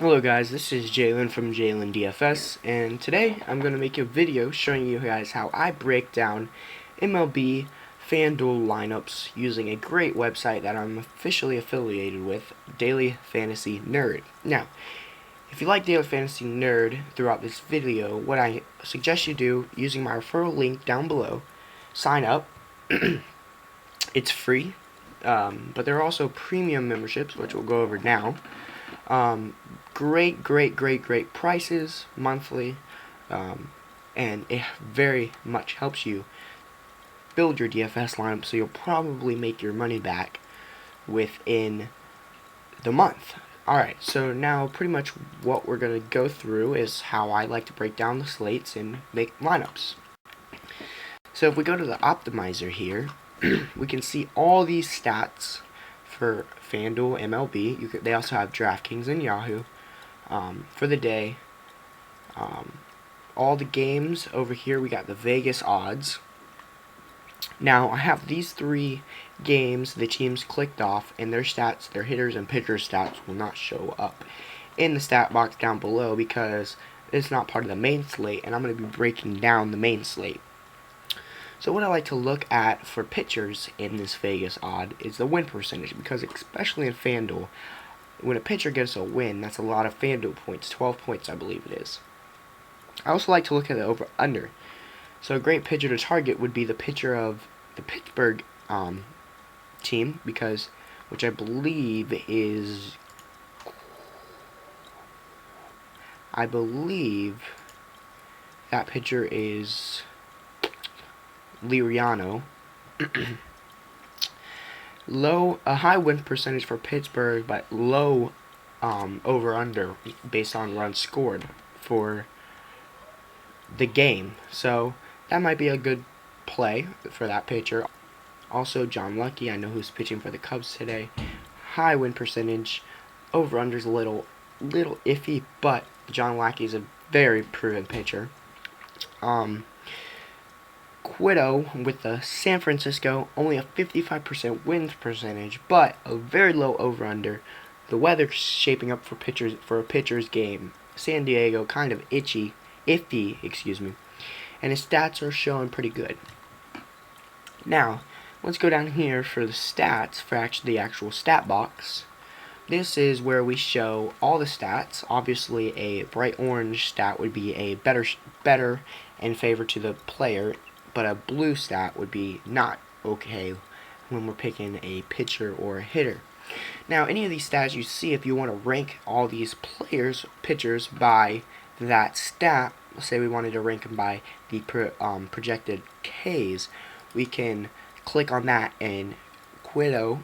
Hello guys, this is Jalen from Jalen DFS, and today I'm going to make a video showing you guys how I break down MLB Fanduel lineups using a great website that I'm officially affiliated with, Daily Fantasy Nerd. Now, if you like Daily Fantasy Nerd throughout this video, what I suggest you do, using my referral link down below, sign up. It's free, but there are also premium memberships, which we'll go over now. Great prices monthly, and it very much helps you build your DFS lineup, so you'll probably make your money back within the month. Alright, so now pretty much what we're going to go through is how I like to break down the slates and make lineups. So if we go to the optimizer here, we can see all these stats for Fanduel, MLB. They also have DraftKings and Yahoo for the day. All the games over here, we got the Vegas odds. Now, I have these three games the teams clicked off, and their stats, their hitters and pitchers stats, will not show up in the stat box down below because it's not part of the main slate, and I'm going to be breaking down the main slate. So what I like to look at for pitchers in this Vegas odd is the win percentage, because especially in FanDuel, when a pitcher gets a win, that's a lot of FanDuel points, 12 points I believe it is. I also like to look at the over-under. So a great pitcher to target would be the pitcher of the Pittsburgh team, because, which I believe that pitcher is Liriano. A high win percentage for Pittsburgh, but low over-under based on runs scored for the game. So that might be a good play for that pitcher. Also, John Lucky, I know who's pitching for the Cubs today. High win percentage. Over-under's a little iffy, but John Lackey is a very proven pitcher. Cueto with the San Francisco, only a 55% win percentage, but a very low over-under. The weather's shaping up for a pitcher's game. San Diego, kind of iffy, and his stats are showing pretty good. Now, let's go down here for the stats for the actual stat box. This is where we show all the stats. Obviously, a bright orange stat would be a better in favor to the player, but a blue stat would be not okay when we're picking a pitcher or a hitter. Now, any of these stats you see, if you want to rank all these pitchers by that stat, let's say we wanted to rank them by the projected Ks, we can click on that, and Cueto,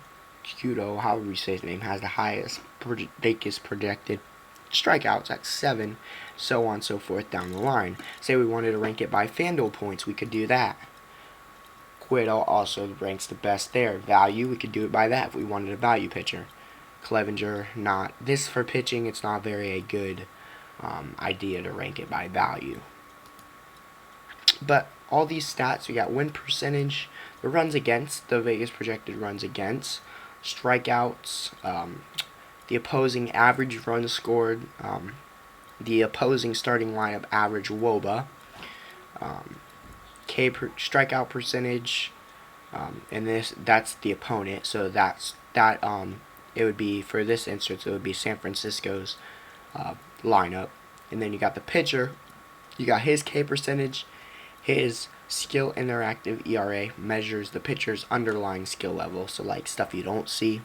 however you say his name, has the highest biggest projected strikeouts at 7, so on and so forth down the line. Say we wanted to rank it by FanDuel points, we could do that. Cueto also ranks the best there. Value, we could do it by that if we wanted a value pitcher. Clevenger, not. This for pitching, it's not very a good idea to rank it by value. But all these stats, we got win percentage, the runs against, the Vegas projected runs against, strikeouts, the opposing average runs scored, the opposing starting lineup average WOBA, strikeout percentage, and that's the opponent. So it would be, for this instance, it would be San Francisco's lineup. And then you got the pitcher, you got his K percentage. His skill interactive ERA measures the pitcher's underlying skill level, so like stuff you don't see.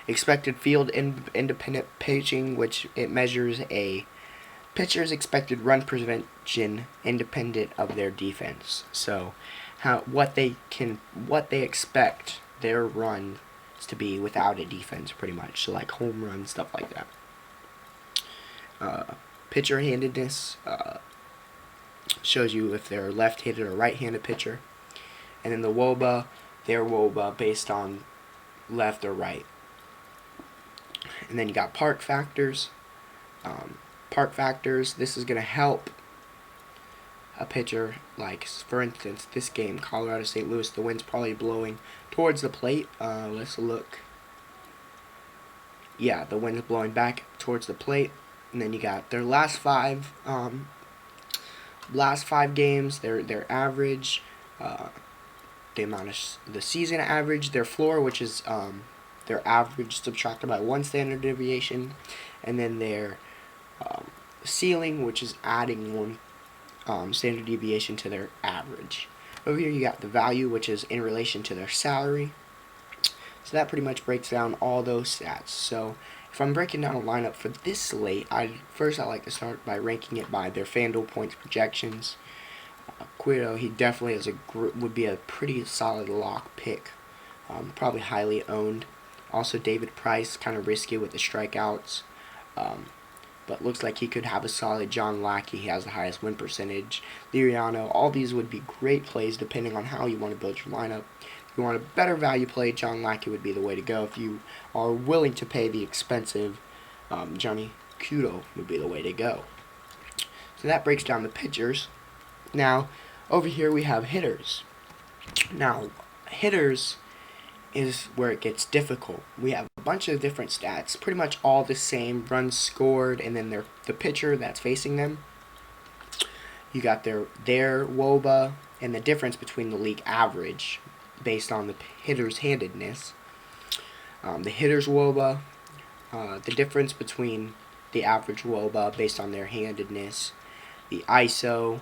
Expected field independent pitching, which it measures a pitcher's expected run prevention independent of their defense. So what they expect their runs to be without a defense, pretty much. So like home runs, stuff like that. Pitcher handedness shows you if they're left-handed or right-handed pitcher. And then the WOBA, their WOBA based on left or right. And then you got park factors. This is going to help a pitcher, like for instance this game, Colorado St. Louis, the wind's probably blowing towards the plate. Let's look. yeah, the wind's blowing back towards the plate. And then you got their last five games, their average, the amount of the season average, their floor, which is their average subtracted by one standard deviation, and then their ceiling, which is adding one standard deviation to their average. Over here you got the value, which is in relation to their salary. So that pretty much breaks down all those stats. So if I'm breaking down a lineup for this slate, I like to start by ranking it by their Fanduel points projections. Cueto, he definitely would be a pretty solid lock pick, probably highly owned. Also David Price, kind of risky with the strikeouts, but looks like he could have a solid. John Lackey, he has the highest win percentage. Liriano, all these would be great plays depending on how you want to build your lineup. If you want a better value play, John Lackey would be the way to go. If you are willing to pay the expensive, Johnny Cueto would be the way to go. So that breaks down the pitchers. Now, over here we have hitters. Now, hitters is where it gets difficult. We have a bunch of different stats, pretty much all the same, runs scored, and then the pitcher that's facing them. You got their WOBA and the difference between the league average based on the hitter's handedness. The hitter's WOBA, the difference between the average WOBA based on their handedness, the ISO,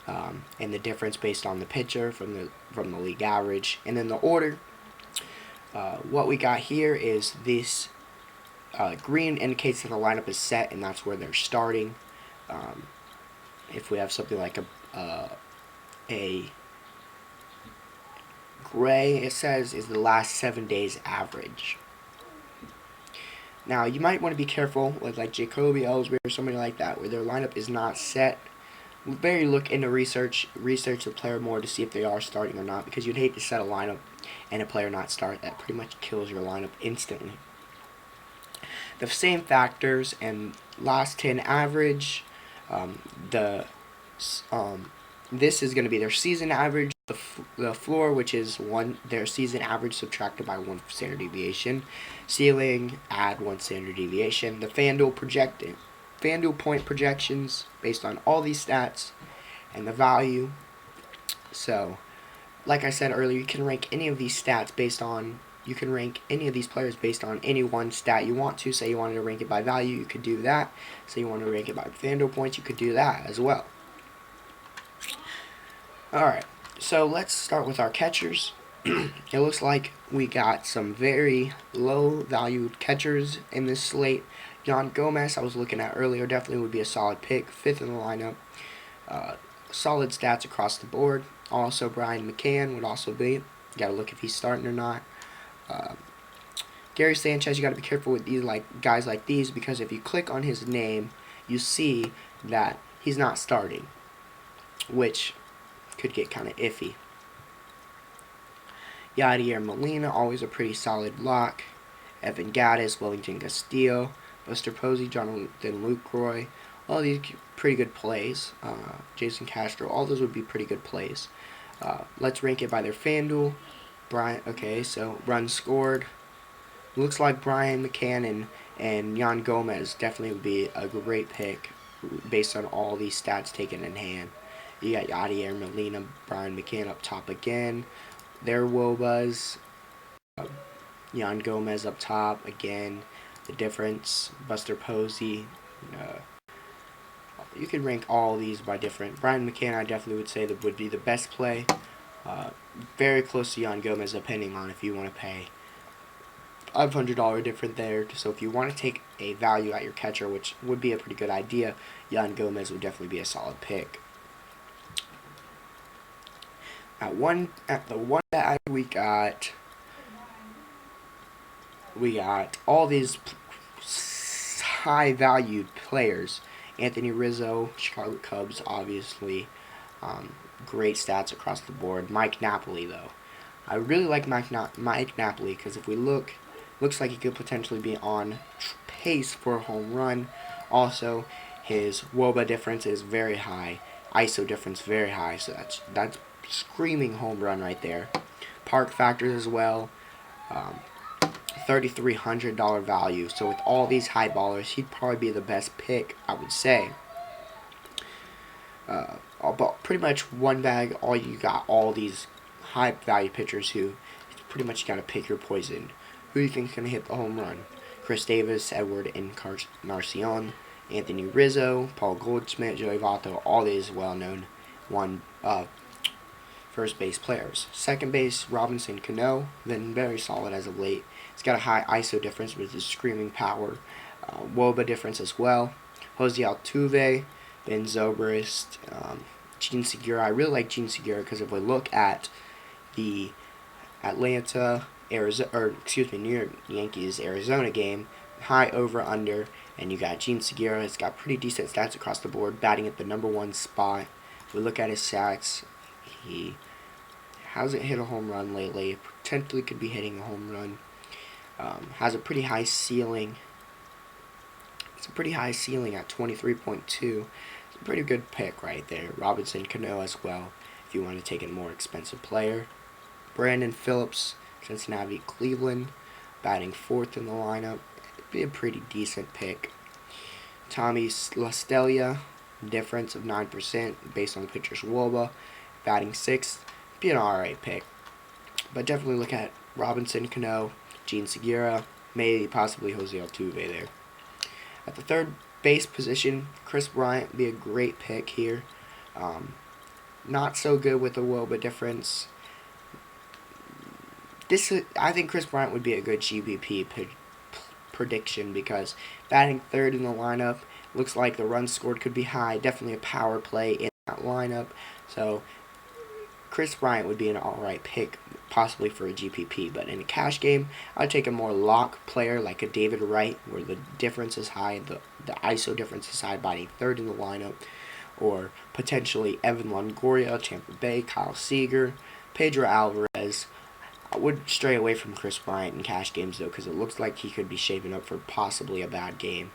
and the difference based on the pitcher from the league average, and then the order. What we got here is this green indicates that the lineup is set, and that's where they're starting. If we have something like a gray, it says is the last 7 days average. Now you might want to be careful with like Jacoby Ellsbury or somebody like that, where their lineup is not set. Very look into research the player more to see if they are starting or not, because you'd hate to set a lineup and a player not start. That pretty much kills your lineup instantly. The same factors and last 10 average. This is going to be their season average. The floor, which is their season average subtracted by one standard deviation. Ceiling, add one standard deviation. The Fanduel point projections based on all these stats and the value. So, like I said earlier, you can rank any of these stats based on. You can rank any of these players based on any one stat you want to. Say you wanted to rank it by value, you could do that. Say you wanted to rank it by Fanduel points, you could do that as well. Alright, so let's start with our catchers. It looks like we got some very low valued catchers in this slate. Yan Gomez, I was looking at earlier, definitely would be a solid pick, 5th in the lineup. Solid stats across the board. Also, Brian McCann would also be. You gotta look if he's starting or not. Gary Sanchez, you gotta be careful with these guys like these, because if you click on his name, you see that he's not starting, which could get kind of iffy. Yadier Molina, always a pretty solid lock. Evan Gattis, Wellington Castillo, Buster Posey, Jonathan Lucroy, all these pretty good plays. Jason Castro, all those would be pretty good plays. Let's rank it by their Fanduel. Okay, so runs scored. Looks like Brian McCann and Yan Gomez definitely would be a great pick based on all these stats taken in hand. You got Yadier Molina, Brian McCann up top again. Their WOBAs. Yan Gomez up top again. The difference. Buster Posey. You could rank all these by different. Brian McCann, I definitely would say that would be the best play. Very close to Yan Gomez, depending on if you want to pay $500 different there. So if you want to take a value at your catcher, which would be a pretty good idea, Yan Gomez would definitely be a solid pick. At the one that we got all these high valued players. Anthony Rizzo, Chicago Cubs, obviously. Great stats across the board. Mike Napoli, though. I really like Mike Napoli, because if we looks like he could potentially be on pace for a home run. Also, his WOBA difference is very high. ISO difference very high, so that's screaming home run right there. Park factors as well. $3,300 value. So with all these high ballers, he'd probably be the best pick, I would say. But pretty much one bag, all you got all these high value pitchers who pretty much got to pick your poison. Who do you think is going to hit the home run? Chris Davis, Edward Encarnacion, Anthony Rizzo, Paul Goldschmidt, Joey Votto, all these well-known first base players. Second base, Robinson Cano, been very solid as of late. He's got a high ISO difference with his screaming power. WOBA difference as well. Jose Altuve, Ben Zobrist, Gene Segura. I really like Gene Segura because if we look at the New York Yankees Arizona game, high over under, and you got Gene Segura. It's got pretty decent stats across the board, batting at the #1 spot. If we look at his stats, he hasn't hit a home run lately. Potentially could be hitting a home run. Has a pretty high ceiling. It's a pretty high ceiling at 23.2. It's a pretty good pick right there. Robinson Cano as well, if you want to take a more expensive player. Brandon Phillips, Cincinnati, Cleveland, batting 4th in the lineup. It'd be a pretty decent pick. Tommy La Stella, difference of 9% based on the pitcher's WOBA, batting 6th. Be an alright pick. But definitely look at Robinson Cano, Gene Segura, maybe possibly Jose Altuve there. At the third base position, Chris Bryant would be a great pick here. Not so good with the WOBA difference. I think Chris Bryant would be a good GPP prediction because batting 3rd in the lineup, looks like the runs scored could be high. Definitely a power play in that lineup. So Chris Bryant would be an alright pick, possibly for a GPP. But in a cash game, I'd take a more lock player like a David Wright, where the difference is high, the ISO difference is high, batting 3rd in the lineup. Or potentially Evan Longoria, Tampa Bay, Kyle Seager, Pedro Alvarez. I would stray away from Chris Bryant in cash games, though, because it looks like he could be shaping up for possibly a bad game.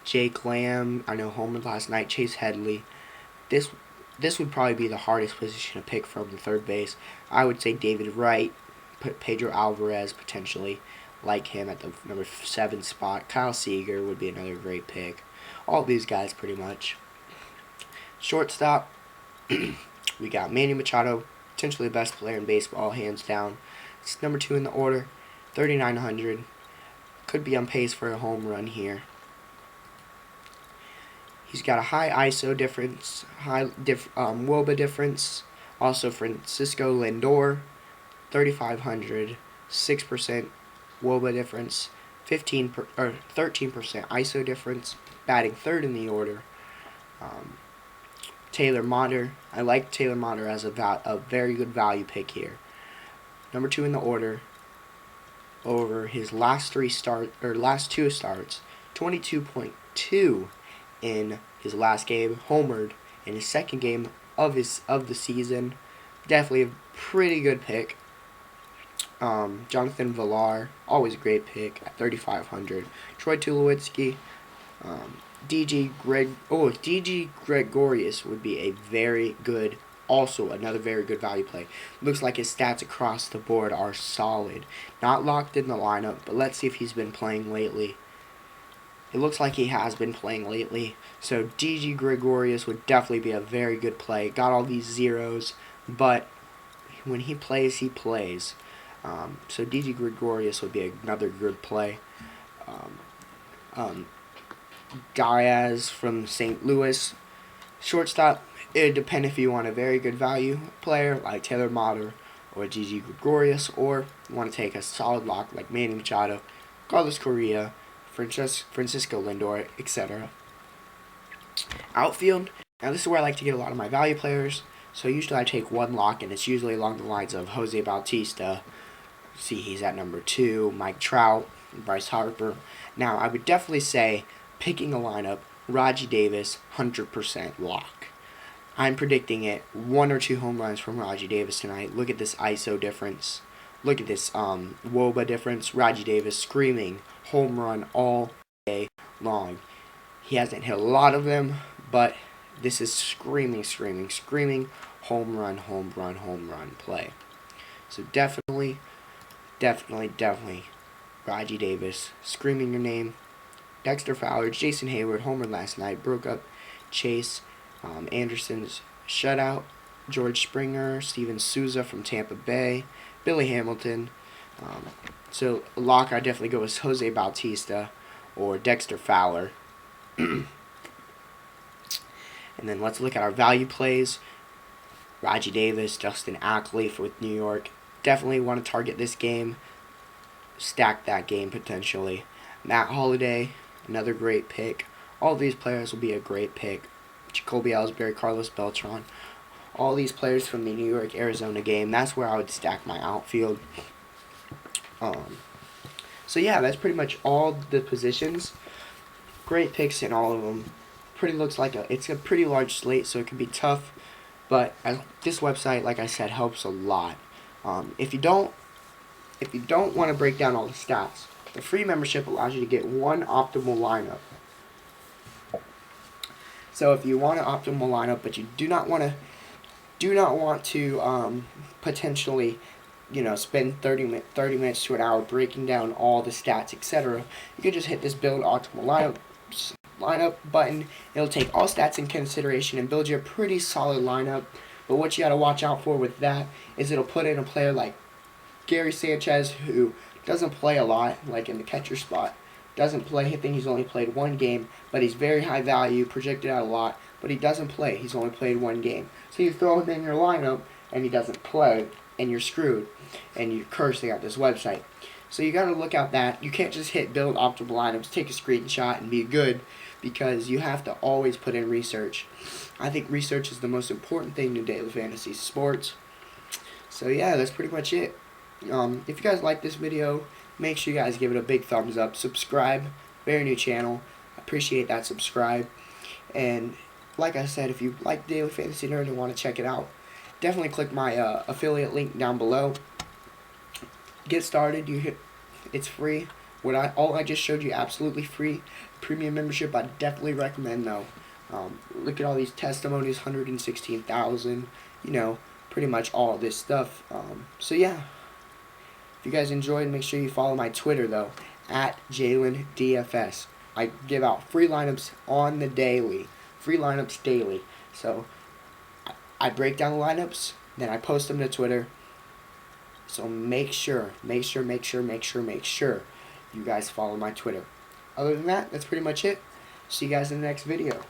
Jake Lamb, I know homered last night. Chase Headley. This would probably be the hardest position to pick from the third base. I would say David Wright, Pedro Alvarez potentially, like him at the #7 spot. Kyle Seager would be another great pick. All these guys pretty much. Shortstop, we got Manny Machado, potentially the best player in baseball, hands down. It's #2 in the order, 3,900. Could be on pace for a home run here. He's got a high ISO difference, high WOBA difference. Also Francisco Lindor, 3,500, 6% WOBA difference, 13% ISO difference, batting 3rd in the order. Taylor Motter, I like Taylor Motter as a very good value pick here. #2 in the order. Over his last two starts, 22.2 in his last game, homered in his second game of the season. Definitely a pretty good pick. Jonathan Villar, always a great pick at 3,500. Troy Tulowitzki, DG Gregorius would be a very good, also another very good value play. Looks like his stats across the board are solid. Not locked in the lineup, but let's see if he's been playing lately. It looks like he has been playing lately. So DG Gregorius would definitely be a very good play. Got all these zeros, but when he plays, he plays. So DG Gregorius would be another good play. Diaz from St. Louis. Shortstop, it would depend if you want a very good value player like Taylor Motter or Gigi Gregorius, or you want to take a solid lock like Manny Machado, Carlos Correa, Francisco Lindor, etc. Outfield, now this is where I like to get a lot of my value players. So usually I take one lock, and it's usually along the lines of Jose Bautista. See, he's at #2. Mike Trout, Bryce Harper. Now, I would definitely say, picking a lineup, Raji Davis, 100% lock. I'm predicting it. 1 or 2 home runs from Raji Davis tonight. Look at this ISO difference. Look at this WOBA difference. Raji Davis screaming home run all day long. He hasn't hit a lot of them, but this is screaming home run play. So definitely definitely Raji Davis, screaming your name. Dexter Fowler, Jason Hayward, homer last night, broke up Chase Anderson's shutout. George Springer, Steven Souza from Tampa Bay, Billy Hamilton. So lock, I definitely go with Jose Bautista or Dexter Fowler. And then let's look at our value plays. Raji Davis, Justin Ackley with New York. Definitely want to target this game. Stack that game potentially. Matt Holliday, another great pick. All these players will be a great pick. Jacoby Ellsbury, Carlos Beltran. All these players from the New York-Arizona game. That's where I would stack my outfield. So yeah, that's pretty much all the positions. Great picks in all of them. Looks like it's a pretty large slate, so it can be tough. But this website, like I said, helps a lot. If you don't want to break down all the stats, the free membership allows you to get one optimal lineup. So if you want an optimal lineup, but you do not want to potentially, spend 30 minutes to an hour breaking down all the stats, etc., you can just hit this build optimal lineup button. It'll take all stats in consideration and build you a pretty solid lineup. But what you got to watch out for with that is it'll put in a player like Gary Sanchez, who doesn't play a lot, like in the catcher spot. Doesn't play. I think he's only played one game, but he's very high value, projected out a lot, but he doesn't play. He's only played one game. So you throw him in your lineup, and he doesn't play, and you're screwed, and you're cursing at this website. So you got to look out that. You can't just hit build optimal lineups, take a screenshot, and be good, because you have to always put in research. I think research is the most important thing in daily fantasy sports. So yeah, that's pretty much it. If you guys like this video, make sure you guys give it a big thumbs up. Subscribe. Very new channel. Appreciate that subscribe. And like I said, if you like Daily Fantasy Nerd and want to check it out, definitely click my affiliate link down below. Get started. It's free. All I just showed you, absolutely free. Premium membership, I definitely recommend though. Look at all these testimonies, 116,000. Pretty much all this stuff. So yeah. If you guys enjoyed, make sure you follow my Twitter though, @JalenDFS. I give out free lineups on the daily. Free lineups daily. So I break down the lineups, then I post them to Twitter. So make sure you guys follow my Twitter. Other than that, that's pretty much it. See you guys in the next video.